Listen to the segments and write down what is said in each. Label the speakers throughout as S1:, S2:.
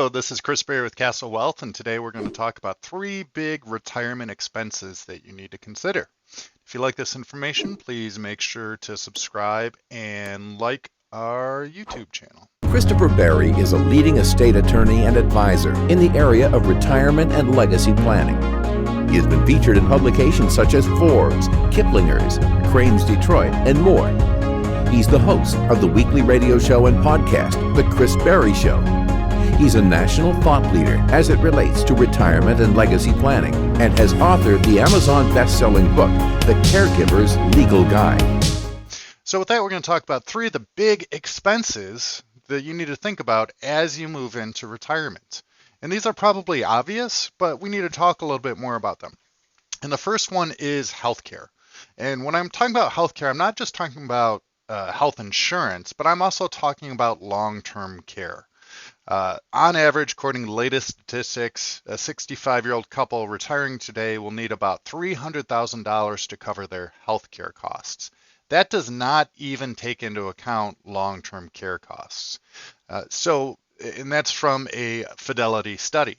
S1: Hello, this is Chris Berry with Castle Wealth, and today we're going to talk about 3 big retirement expenses that you need to consider. If you like this information, please make sure to subscribe and like our YouTube channel.
S2: Christopher Berry is a leading estate attorney and advisor in the area of retirement and legacy planning. He has been featured in publications such as Forbes, Kiplinger's, Crain's Detroit, and more. He's the host of the weekly radio show and podcast, The Chris Berry Show. He's a national thought leader as it relates to retirement and legacy planning, and has authored the Amazon best-selling book, The Caregiver's Legal Guide.
S1: So with that, we're going to talk about 3 of the big expenses that you need to think about as you move into retirement. And these are probably obvious, but we need to talk a little bit more about them. And the first one is healthcare. And when I'm talking about healthcare, I'm not just talking about health insurance, but I'm also talking about long-term care. On average, according to the latest statistics, a 65-year-old couple retiring today will need about $300,000 to cover their healthcare costs. That does not even take into account long-term care costs. And that's from a Fidelity study.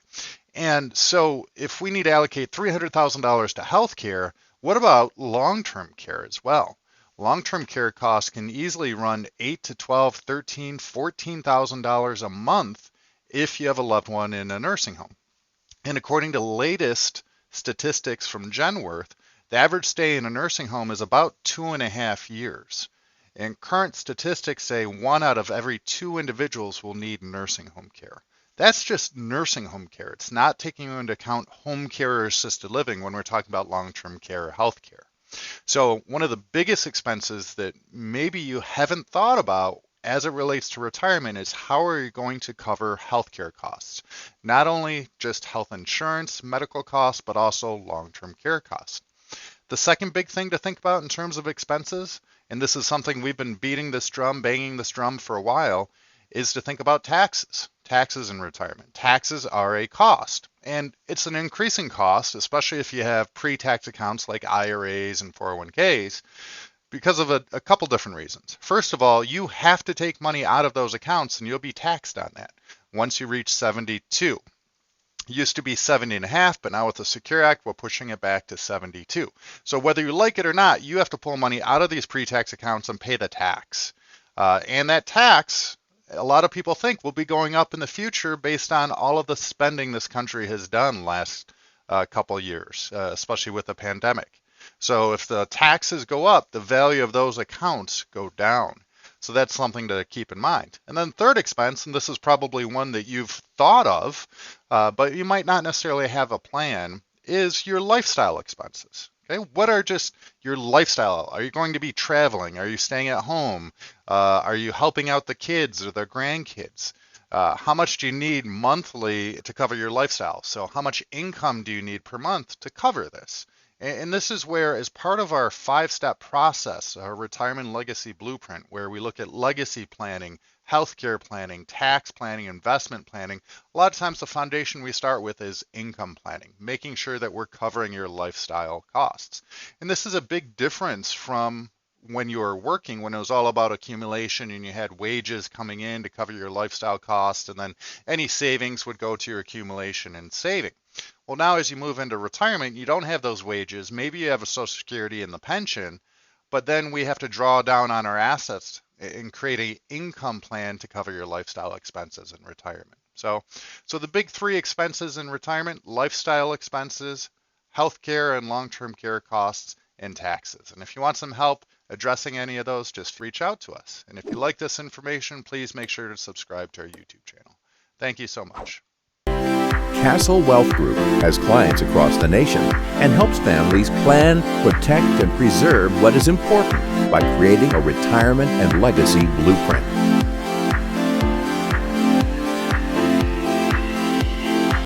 S1: And so if we need to allocate $300,000 to healthcare, what about long-term care as well? Long-term care costs can easily run $8,000 to $12,000, $13,000, $14,000 a month if you have a loved one in a nursing home. And according to latest statistics from Genworth, the average stay in a nursing home is about 2.5 years. And current statistics say 1 out of every 2 individuals will need nursing home care. That's just nursing home care. It's not taking into account home care or assisted living when we're talking about long-term care or health care. So one of the biggest expenses that maybe you haven't thought about as it relates to retirement is how are you going to cover healthcare costs? Not only just health insurance, medical costs, but also long-term care costs. The second big thing to think about in terms of expenses, and this is something we've been banging this drum for a while, is to think about taxes. Taxes in retirement. Taxes are a cost, and it's an increasing cost, especially if you have pre-tax accounts like IRAs and 401ks, because of a couple different reasons. First of all, you have to take money out of those accounts and you'll be taxed on that once you reach 72. It used to be 70.5, but now with the Secure Act, we're pushing it back to 72. So whether you like it or not, you have to pull money out of these pre-tax accounts and pay the tax. And that tax, a lot of people think, will be going up in the future based on all of the spending this country has done last couple of years, especially with the pandemic. So if the taxes go up, the value of those accounts go down. So that's something to keep in mind. And then third expense, and this is probably one that you've thought of, but you might not necessarily have a plan, is your lifestyle expenses. Okay, what are just your lifestyle? Are you going to be traveling? Are you staying at home? Are you helping out the kids or their grandkids? How much do you need monthly to cover your lifestyle? So how much income do you need per month to cover this? And this is where, as part of our 5-step process, our retirement legacy blueprint, where we look at legacy planning, healthcare planning, tax planning, investment planning, a lot of times the foundation we start with is income planning, making sure that we're covering your lifestyle costs. And this is a big difference from when you were working, when it was all about accumulation and you had wages coming in to cover your lifestyle costs, and then any savings would go to your accumulation and saving. Well, now as you move into retirement, you don't have those wages. Maybe you have a Social Security and the pension, but then we have to draw down on our assets and create an income plan to cover your lifestyle expenses in retirement. So the big 3 expenses in retirement: lifestyle expenses, healthcare and long-term care costs, and taxes. And if you want some help addressing any of those, just reach out to us. And if you like this information, please make sure to subscribe to our YouTube channel. Thank you so much.
S2: Castle Wealth Group has clients across the nation and helps families plan, protect, and preserve what is important by creating a retirement and legacy blueprint.